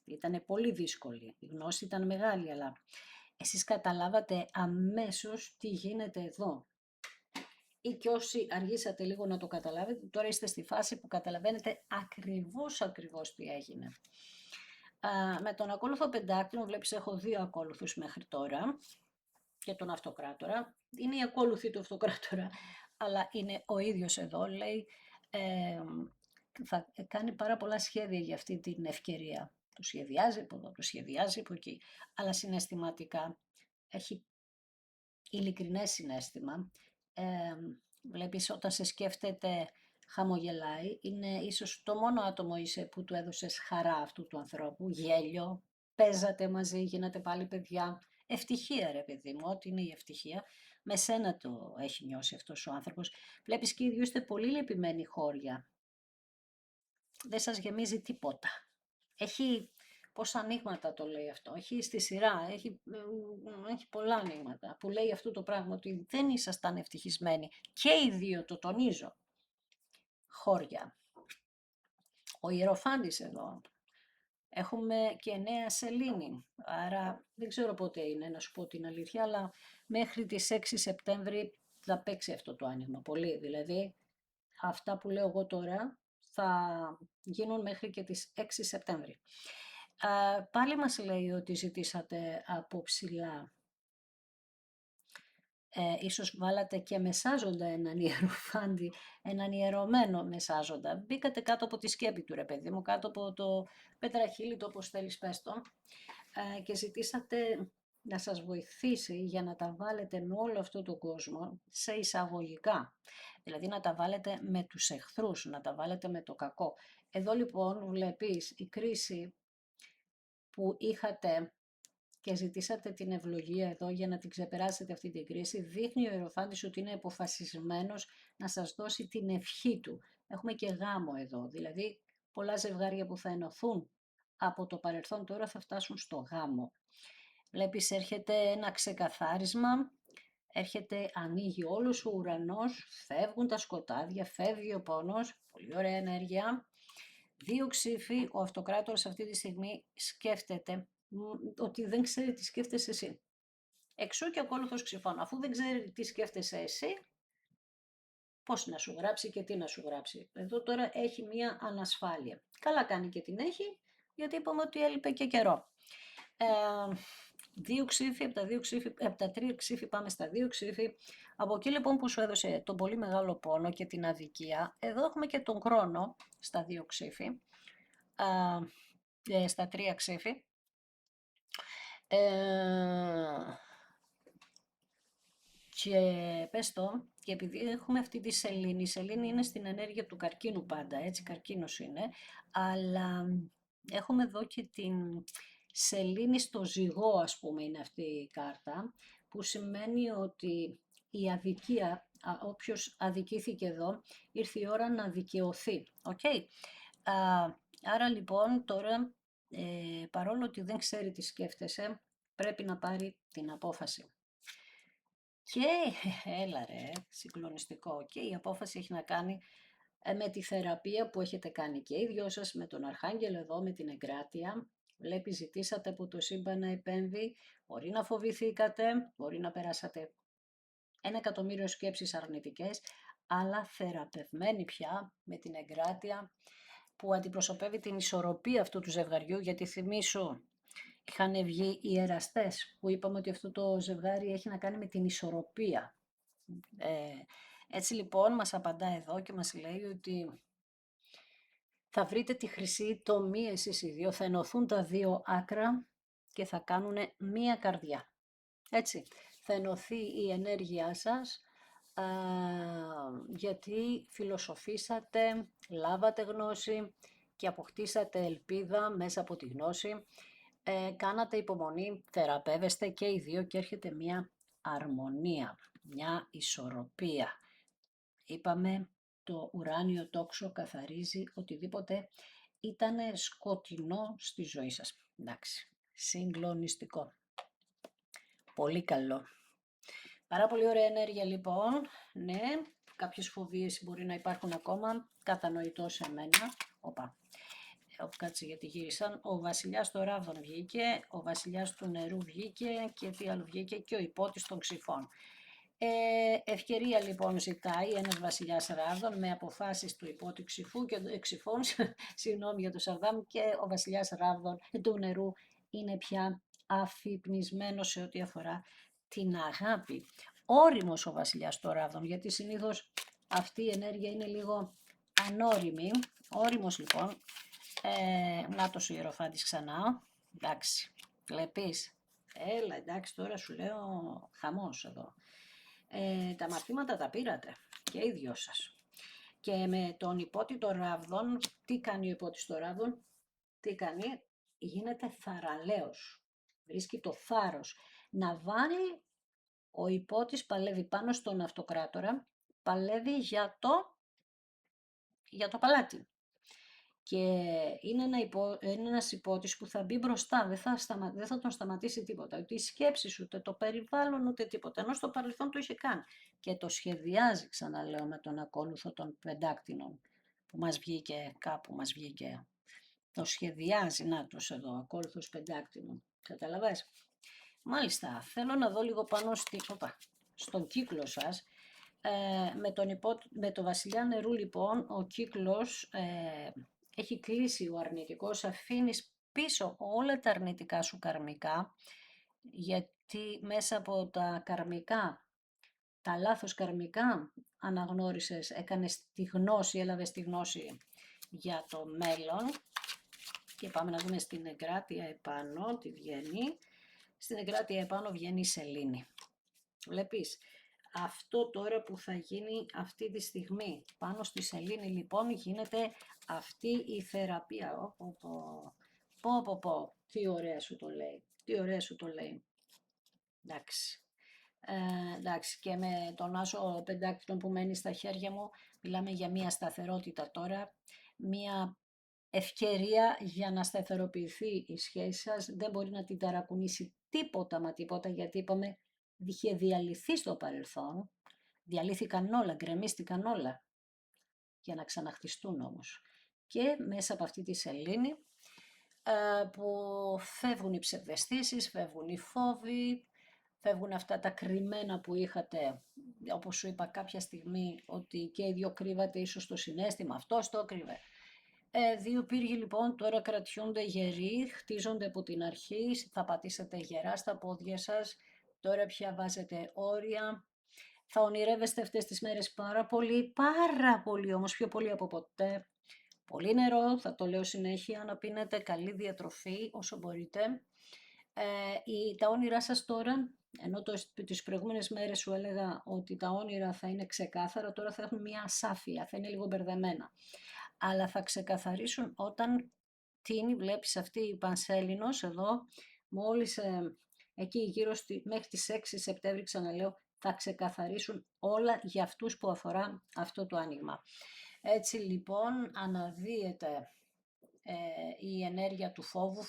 [SPEAKER 1] ήταν πολύ δύσκολη, η γνώση ήταν μεγάλη, αλλά εσείς καταλάβατε αμέσως τι γίνεται εδώ. Ή και όσοι αργήσατε λίγο να το καταλάβετε, τώρα είστε στη φάση που καταλαβαίνετε ακριβώς τι έγινε. Με τον ακόλουθο πεντάκτηνο, βλέπεις έχω 2 ακόλουθους μέχρι τώρα και τον αυτοκράτορα. Είναι οι ακόλουθοι του αυτοκράτορα, αλλά είναι ο ίδιος εδώ, λέει, θα κάνει πάρα πολλά σχέδια για αυτή την ευκαιρία. Το σχεδιάζει από εδώ, το σχεδιάζει από εκεί, αλλά συναισθηματικά έχει ειλικρινές συναίσθημα Βλέπεις όταν σε σκέφτεται χαμογελάει, είναι ίσως το μόνο άτομο είσαι που του έδωσες χαρά αυτού του ανθρώπου, γέλιο, παίζατε μαζί, γίνατε πάλι παιδιά. Ευτυχία ρε παιδί μου, ό,τι είναι η ευτυχία. Με σένα το έχει νιώσει αυτός ο άνθρωπος. Βλέπεις και οι δύο είστε πολύ λυπημένοι χώρια. Δεν σας γεμίζει τίποτα. Έχει πόσα ανοίγματα το λέει αυτό, έχει στη σειρά, έχει πολλά ανοίγματα που λέει αυτό το πράγμα ότι δεν ήσασταν ευτυχισμένοι και οι δύο, το τονίζω, χώρια. Ο Ιεροφάντης εδώ, έχουμε και νέα σελήνη, άρα δεν ξέρω πότε είναι να σου πω την αλήθεια, αλλά μέχρι τις 6 Σεπτέμβρη θα παίξει αυτό το άνοιγμα πολύ, δηλαδή αυτά που λέω εγώ τώρα θα γίνουν μέχρι και τις 6 Σεπτέμβρη. Πάλι μας λέει ότι ζητήσατε από ψηλά. Ίσως βάλατε και μεσάζοντα έναν ιεροφάντη, έναν ιερωμένο μεσάζοντα. Μπήκατε κάτω από τη σκέπη του ρε παιδί μου, κάτω από το πετραχύλι, το όπως θέλεις πες το, και ζητήσατε να σας βοηθήσει για να τα βάλετε με όλο αυτό τον κόσμο σε εισαγωγικά. Δηλαδή να τα βάλετε με τους εχθρούς, να τα βάλετε με το κακό. Εδώ λοιπόν βλέπεις η κρίση που είχατε και ζητήσατε την ευλογία εδώ για να την ξεπεράσετε αυτή την κρίση, δείχνει ο Ιεροφάντης ότι είναι αποφασισμένος να σας δώσει την ευχή του. Έχουμε και γάμο εδώ, δηλαδή πολλά ζευγάρια που θα ενωθούν από το παρελθόν τώρα θα φτάσουν στο γάμο. Βλέπεις έρχεται ένα ξεκαθάρισμα, ανοίγει όλος ο ουρανός, φεύγουν τα σκοτάδια, φεύγει ο πόνος, πολύ ωραία ενέργεια. 2 ξύφοι, ο αυτοκράτορας αυτή τη στιγμή σκέφτεται ότι δεν ξέρει τι σκέφτεσαι εσύ. Εξού και ακόλουθος ξυφών. Αφού δεν ξέρει τι σκέφτεσαι εσύ, πώς να σου γράψει και τι να σου γράψει. Εδώ τώρα έχει μία ανασφάλεια. Καλά κάνει και την έχει, γιατί είπαμε ότι έλειπε και καιρό. 2 ξύφοι, από τα 3 ξύφοι πάμε στα 2 ξύφοι. Από εκεί λοιπόν που σου έδωσε τον πολύ μεγάλο πόνο και την αδικία, εδώ έχουμε και τον χρόνο στα 2 ξύφοι, στα 3 ξύφοι. Και πες το, και επειδή έχουμε αυτή τη σελήνη, η σελήνη είναι στην ενέργεια του καρκίνου πάντα, έτσι καρκίνος είναι, αλλά έχουμε εδώ και την σελήνη στο ζυγό, ας πούμε, είναι αυτή η κάρτα, που σημαίνει ότι η αδικία, όποιος αδικήθηκε εδώ, ήρθε η ώρα να δικαιωθεί, okay? Άρα λοιπόν τώρα, παρόλο ότι δεν ξέρει τι σκέφτεσαι, πρέπει να πάρει την απόφαση. Και έλα ρε, συγκλονιστικό. Και η απόφαση έχει να κάνει με τη θεραπεία που έχετε κάνει και οι δυο σας, με τον Αρχάγγελο εδώ, με την εγκράτεια. Βλέπει, ζητήσατε από το σύμπαν να επέμβει, μπορεί να φοβηθήκατε, μπορεί να περάσατε 1.000.000 σκέψεις αρνητικές, αλλά θεραπευμένοι πια με την εγκράτεια που αντιπροσωπεύει την ισορροπία αυτού του ζευγαριού, γιατί θυμήσου, είχαν βγει οι εραστές που είπαμε ότι αυτό το ζευγάρι έχει να κάνει με την ισορροπία. Έτσι λοιπόν μας απαντά εδώ και μας λέει ότι θα βρείτε τη χρυσή τομή εσείς οι δύο, θα ενωθούν τα δύο άκρα και θα κάνουν μία καρδιά. Έτσι, θα ενωθεί η ενέργειά σας, γιατί φιλοσοφήσατε, λάβατε γνώση και αποκτήσατε ελπίδα μέσα από τη γνώση. Κάνατε υπομονή, θεραπεύεστε και οι δύο και έρχεται μια αρμονία, μια ισορροπία. Είπαμε το ουράνιο τόξο καθαρίζει οτιδήποτε ήταν σκοτεινό στη ζωή σας. Εντάξει, συγκλονιστικό. Πολύ καλό. Πάρα πολύ ωραία ενέργεια λοιπόν, ναι, κάποιες φοβίες μπορεί να υπάρχουν ακόμα, κατανοητό σε μένα. Κάτσε γιατί γύρισαν. Ο βασιλιάς των ράβδων βγήκε, ο βασιλιάς του νερού βγήκε και τι άλλο βγήκε και ο υπότης των ξυφών. Ευκαιρία λοιπόν ζητάει ένας βασιλιάς ράβδων με αποφάσεις του υπότη ξυφού και ξυφών, συγγνώμη για το Σαρδάμ, και ο βασιλιάς ράβδων του νερού είναι πια αφυπνισμένος σε ό,τι αφορά την αγάπη. Όριμος ο βασιλιάς των ράβδων, γιατί συνήθως αυτή η ενέργεια είναι λίγο ανώριμη. Όριμος λοιπόν. Νάτος ο Ιεροφάντης ξανά. Εντάξει, βλέπεις. Έλα, εντάξει, τώρα σου λέω χαμός εδώ. Τα μαθήματα τα πήρατε και οι δυο σας. Και με τον υπότη των ράβδων, τι κάνει ο υπότης των ράβδων, τι κάνει, γίνεται θαραλέος. Βρίσκει το θάρρος να βάλει, ο υπότης παλεύει πάνω στον αυτοκράτορα, παλεύει για το παλάτι. Και είναι ένας υπότης που θα μπει μπροστά, δεν θα τον σταματήσει τίποτα. Ούτε οι σκέψεις, ούτε το περιβάλλον, ούτε τίποτα. Ενώ στο παρελθόν το είχε κάνει. Και το σχεδιάζει, ξαναλέω, με τον ακόλουθο των πεντάκτηνων, που μας βγήκε κάπου, μας βγήκε. Το σχεδιάζει, να τους εδώ, ακόλουθος πεντάκτηνων. Καταλαβες. Μάλιστα, θέλω να δω λίγο πάνω στον κύκλο σας. Με το βασιλιά νερού λοιπόν, ο κύκλος έχει κλείσει ο αρνητικός, αφήνεις πίσω όλα τα αρνητικά σου καρμικά, γιατί μέσα από τα καρμικά, τα λάθος καρμικά, αναγνώρισες, έκανες τη γνώση, έλαβες τη γνώση για το μέλλον. Και πάμε να δούμε στην εγκράτεια επάνω, τι βγαίνει. Στην εγκράτεια επάνω βγαίνει η σελήνη. Βλέπεις, αυτό τώρα που θα γίνει αυτή τη στιγμή, πάνω στη σελήνη λοιπόν γίνεται αυτή η θεραπεία. Τι ωραία σου το λέει, τι ωραία σου το λέει. Εντάξει, και με τον άσο πεντάκτητον που μένει στα χέρια μου, μιλάμε για μια σταθερότητα τώρα, μια ευκαιρία για να σταθεροποιηθεί η σχέση σας, δεν μπορεί να την ταρακουνήσει τίποτα μα τίποτα, γιατί είπαμε, είχε διαλυθεί στο παρελθόν, διαλύθηκαν όλα, γκρεμίστηκαν όλα, για να ξαναχτιστούν όμως. Και μέσα από αυτή τη σελήνη που φεύγουν οι ψευδαισθήσεις, φεύγουν οι φόβοι, φεύγουν αυτά τα κρυμμένα που είχατε, όπως σου είπα κάποια στιγμή, ότι και οι δυο κρύβατε ίσως το συναίσθημα, αυτός το κρύβε. Δύο πύργοι λοιπόν τώρα κρατιούνται γεροί, χτίζονται από την αρχή, θα πατήσετε γερά στα πόδια σας, τώρα πια βάζετε όρια, θα ονειρεύεστε αυτές τις μέρες πάρα πολύ όμως, πιο πολύ από ποτέ. Πολύ νερό, θα το λέω συνέχεια, να πίνετε καλή διατροφή όσο μπορείτε. Τα όνειρά σας τώρα, ενώ τις προηγούμενες μέρες σου έλεγα ότι τα όνειρα θα είναι ξεκάθαρα, τώρα θα έχουν μια ασάφεια, θα είναι λίγο μπερδεμένα. Αλλά θα ξεκαθαρίσουν όταν τίνει, βλέπεις αυτή η Πανσέλινος εδώ, μόλις εκεί γύρω μέχρι τις 6 Σεπτέμβρη ξαναλέω, θα ξεκαθαρίσουν όλα για αυτούς που αφορά αυτό το άνοιγμα. Έτσι λοιπόν αναδύεται η ενέργεια του φόβου,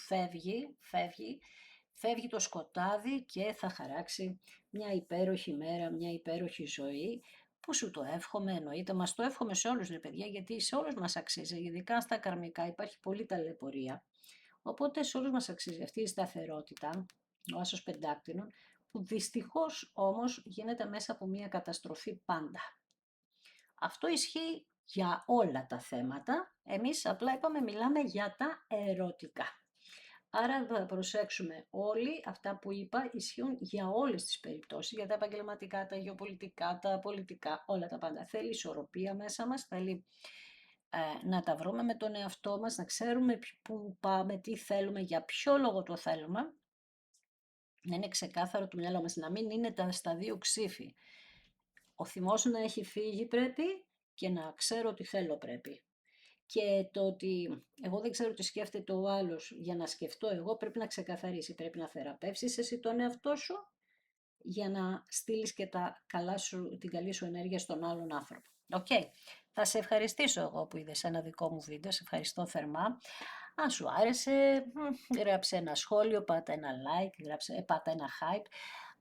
[SPEAKER 1] φεύγει το σκοτάδι και θα χαράξει μια υπέροχη μέρα, μια υπέροχη ζωή, που σου το εύχομαι, εννοείται, μας το εύχομαι σε όλους ρε παιδιά, γιατί σε όλους μας αξίζει, ειδικά στα καρμικά υπάρχει πολλή ταλαιπωρία, οπότε σε όλους μας αξίζει αυτή η σταθερότητα, ο άσος πεντάκτηνων, που δυστυχώς όμως γίνεται μέσα από μια καταστροφή πάντα. Αυτό ισχύει για όλα τα θέματα, εμείς απλά είπαμε μιλάμε για τα ερωτικά. Άρα θα προσέξουμε όλοι, αυτά που είπα ισχύουν για όλες τις περιπτώσεις, για τα επαγγελματικά, τα γεωπολιτικά, τα πολιτικά, όλα τα πάντα. Θέλει ισορροπία μέσα μας, θέλει να τα βρούμε με τον εαυτό μας, να ξέρουμε πού πάμε, τι θέλουμε, για ποιο λόγο το θέλουμε, να είναι ξεκάθαρο το μυαλό μας, να μην είναι στα δύο ξύφη. Ο θυμός να έχει φύγει πρέπει και να ξέρω ότι θέλω πρέπει. Και το ότι εγώ δεν ξέρω τι σκέφτεται ο άλλος, για να σκεφτώ εγώ πρέπει να ξεκαθαρίσει, πρέπει να θεραπεύσεις εσύ τον εαυτό σου για να στείλεις και την καλή σου ενέργεια στον άλλον άνθρωπο. Οκ. Θα σε ευχαριστήσω εγώ που είδες ένα δικό μου βίντεο, σε ευχαριστώ θερμά. Αν σου άρεσε, γράψε ένα σχόλιο, πάτα ένα like, πάτα ένα hype.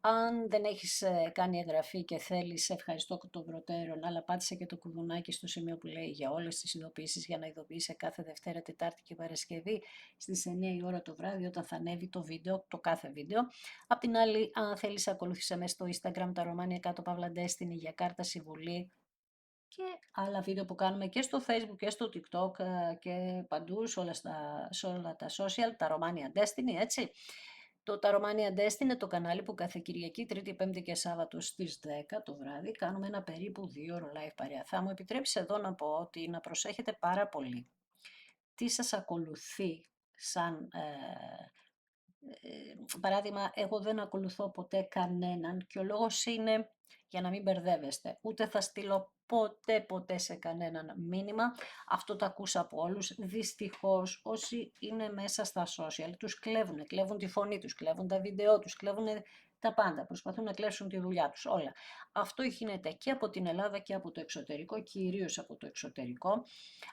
[SPEAKER 1] Αν δεν έχεις κάνει εγγραφή και θέλεις, ευχαριστώ των προτέρων, αλλά πάτησε και το κουδουνάκι στο σημείο που λέει για όλες τις ειδοποιήσεις, για να ειδοποιήσει κάθε Δευτέρα, Τετάρτη και Παρασκευή στις 9 η ώρα το βράδυ όταν θα ανέβει το βίντεο, το κάθε βίντεο. Απ' την άλλη, αν θέλεις, ακολούθησε με στο Instagram τα Ρωμάνια κάτω Παύλα Destiny για κάρτα συμβουλή και άλλα βίντεο που κάνουμε και στο Facebook και στο TikTok και παντού σε όλα τα social, τα Ρωμάνια Destiny, έτσι. Το Τα Ρωμάνια Destiny είναι το κανάλι που κάθε Κυριακή, Τρίτη, Πέμπτη και Σάββατο στις 10 το βράδυ κάνουμε ένα περίπου 2 ώρο live παρέα. Θα μου επιτρέψει εδώ να πω ότι να προσέχετε πάρα πολύ τι σας ακολουθεί σαν Παράδειγμα, εγώ δεν ακολουθώ ποτέ κανέναν και ο λόγος είναι για να μην μπερδεύεστε. Ούτε θα στείλω ποτέ σε κανέναν μήνυμα. Αυτό το ακούσα από όλους. Δυστυχώς όσοι είναι μέσα στα social τους κλέβουν. Κλέβουν τη φωνή τους, κλέβουν τα βίντεό τους, κλέβουν τα πάντα. Προσπαθούν να κλέψουν τη δουλειά τους, όλα. Αυτό γίνεται και από την Ελλάδα και από το εξωτερικό, κυρίως από το εξωτερικό.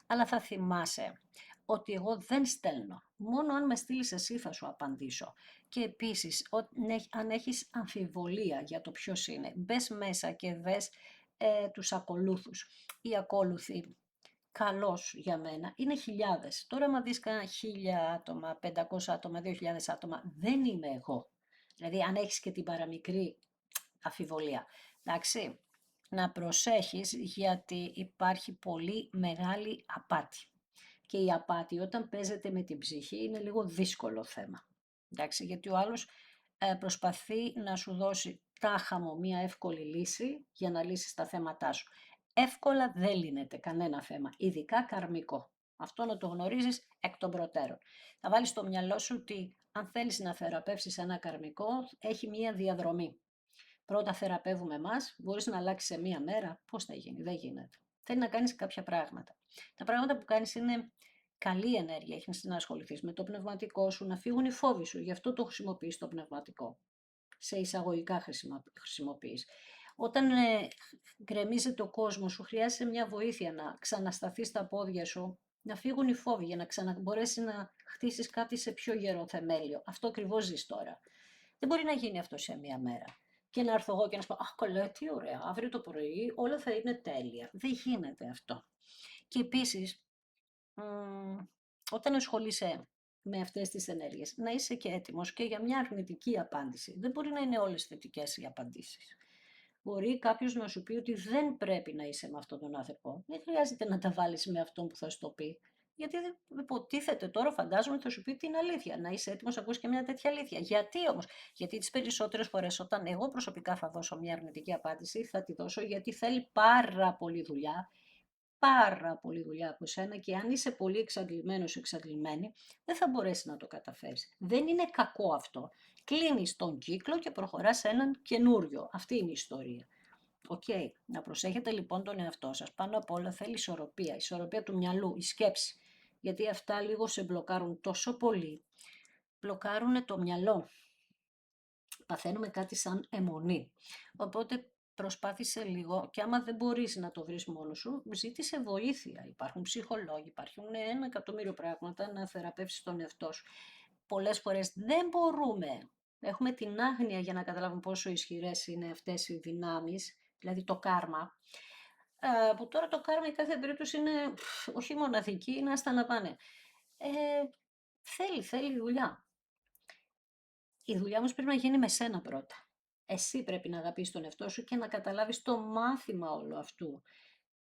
[SPEAKER 1] Αλλά θα θυμάσαι ότι εγώ δεν στέλνω. Μόνο αν με στείλεις εσύ θα σου απαντήσω. Και επίσης, αν έχεις αμφιβολία για το ποιος είναι, μπες μέσα και δες τους ακολούθους. Οι ακόλουθοι, καλός για μένα, είναι χιλιάδες. Τώρα, άμα δεις κανένα 1000 άτομα, 500 άτομα, 2000 άτομα, δεν είμαι εγώ. Δηλαδή, αν έχεις και την παραμικρή αμφιβολία. Εντάξει, να προσέχεις γιατί υπάρχει πολύ μεγάλη απάτη. Και η απάτη όταν παίζεται με την ψυχή είναι λίγο δύσκολο θέμα. Εντάξει, γιατί ο άλλος προσπαθεί να σου δώσει τάχαμο μία εύκολη λύση για να λύσεις τα θέματά σου. Εύκολα δεν λύνεται κανένα θέμα, ειδικά καρμικό. Αυτό να το γνωρίζεις εκ των προτέρων. Θα βάλεις στο μυαλό σου ότι αν θέλεις να θεραπεύσεις ένα καρμικό, έχει μία διαδρομή. Πρώτα θεραπεύουμε εμάς, μπορείς να αλλάξει σε μία μέρα. Πώς θα γίνει, δεν γίνεται. Θέλει να κάνεις κάποια πράγματα. Τα πράγματα που κάνεις είναι καλή ενέργεια, έχεις να ασχοληθείς με το πνευματικό σου, να φύγουν οι φόβοι σου. Γι' αυτό το χρησιμοποιείς το πνευματικό. Σε εισαγωγικά χρησιμοποιείς. Όταν γκρεμίζεται ο κόσμος σου, χρειάζεται μια βοήθεια να ξανασταθείς στα πόδια σου, να φύγουν οι φόβοι για να ξαναμπορέσεις να χτίσεις κάτι σε πιο γερό θεμέλιο. Αυτό ακριβώς ζεις τώρα. Δεν μπορεί να γίνει αυτό σε μία μέρα. Και να έρθω εγώ και να σου πω: αχ, καλά, τι ωραία, αύριο το πρωί όλα θα είναι τέλεια. Δεν γίνεται αυτό. Και επίσης, όταν ασχολείσαι με αυτές τις ενέργειες, να είσαι και έτοιμος και για μια αρνητική απάντηση. Δεν μπορεί να είναι όλες θετικές οι απαντήσεις. Μπορεί κάποιος να σου πει ότι δεν πρέπει να είσαι με αυτόν τον άνθρωπο. Δεν χρειάζεται να τα βάλεις με αυτόν που θα σου το πει. Γιατί υποτίθεται τώρα, φαντάζομαι, θα σου πει την αλήθεια. Να είσαι έτοιμος να ακούσει και μια τέτοια αλήθεια. Γιατί όμως? Γιατί τις περισσότερες φορές, όταν εγώ προσωπικά θα δώσω μια αρνητική απάντηση, θα τη δώσω γιατί θέλει πάρα πολύ δουλειά από σένα και αν είσαι πολύ εξαντλημένος, εξαντλημένη, δεν θα μπορέσει να το καταφέρεις. Δεν είναι κακό αυτό. Κλείνεις τον κύκλο και προχωράς σε έναν καινούριο. Αυτή είναι η ιστορία. Οκ. Να προσέχετε λοιπόν τον εαυτό σας. Πάνω απ' όλα θέλει ισορροπία. Ισορροπία του μυαλού, η σκέψη. Γιατί αυτά λίγο σε μπλοκάρουν τόσο πολύ. Μπλοκάρουν το μυαλό. Παθαίνουμε κάτι σαν αιμονή. Οπότε προσπάθησε λίγο και άμα δεν μπορείς να το βρεις μόνος σου, ζήτησε βοήθεια. Υπάρχουν ψυχολόγοι, υπάρχουν 1.000.000 πράγματα να θεραπεύσεις τον εαυτό σου. Πολλές φορές δεν μπορούμε. Έχουμε την άγνοια για να καταλάβουμε πόσο ισχυρές είναι αυτές οι δυνάμεις, δηλαδή το κάρμα. Που τώρα το κάρμα η κάθε περίπτωση είναι όχι μοναδική, είναι άστα να πάνε. Θέλει δουλειά. Η δουλειά όμως πρέπει να γίνει με σένα πρώτα. Εσύ πρέπει να αγαπήσεις τον εαυτό σου και να καταλάβεις το μάθημα όλου αυτού.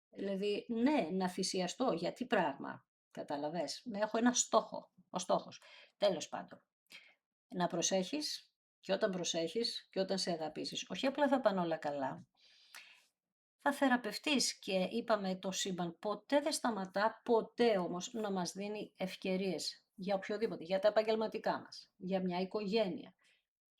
[SPEAKER 1] Δηλαδή, ναι, να θυσιαστώ. Για τι πράγμα, καταλαβες. Να έχω ένα στόχο. Ο στόχος. Τέλος πάντων. Να προσέχεις και όταν προσέχεις και όταν σε αγαπήσεις. Όχι απλά θα πάνε όλα καλά. Θα θεραπευτείς και είπαμε το σύμπαν ποτέ δεν σταματά, ποτέ όμως να μας δίνει ευκαιρίες για οποιοδήποτε, για τα επαγγελματικά μας, για μια οικογένεια,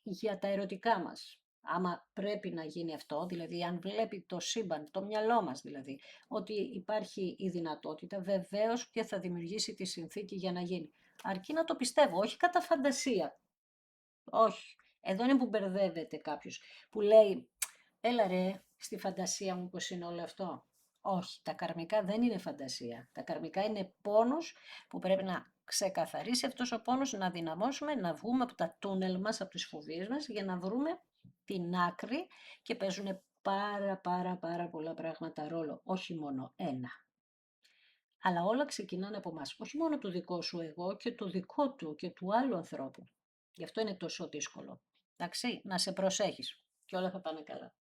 [SPEAKER 1] για τα ερωτικά μας. Άμα πρέπει να γίνει αυτό, δηλαδή αν βλέπει το σύμπαν, το μυαλό μας δηλαδή, ότι υπάρχει η δυνατότητα, βεβαίως και θα δημιουργήσει τη συνθήκη για να γίνει. Αρκεί να το πιστεύω, όχι κατά φαντασία. Όχι. Εδώ είναι που μπερδεύεται κάποιος, που λέει, έλα ρε, στη φαντασία μου πως είναι όλο αυτό. Όχι, τα καρμικά δεν είναι φαντασία. Τα καρμικά είναι πόνος που πρέπει να ξεκαθαρίσει αυτός ο πόνος, να δυναμώσουμε, να βγούμε από τα τούνελ μας, από τις φοβίες μας, για να βρούμε την άκρη και παίζουν πάρα πολλά πράγματα ρόλο, όχι μόνο ένα. Αλλά όλα ξεκινάνε από μας, όχι μόνο το δικό σου εγώ και το δικό του και του άλλου ανθρώπου. Γι' αυτό είναι τόσο δύσκολο. Εντάξει, να σε προσέχεις και όλα θα πάνε καλά.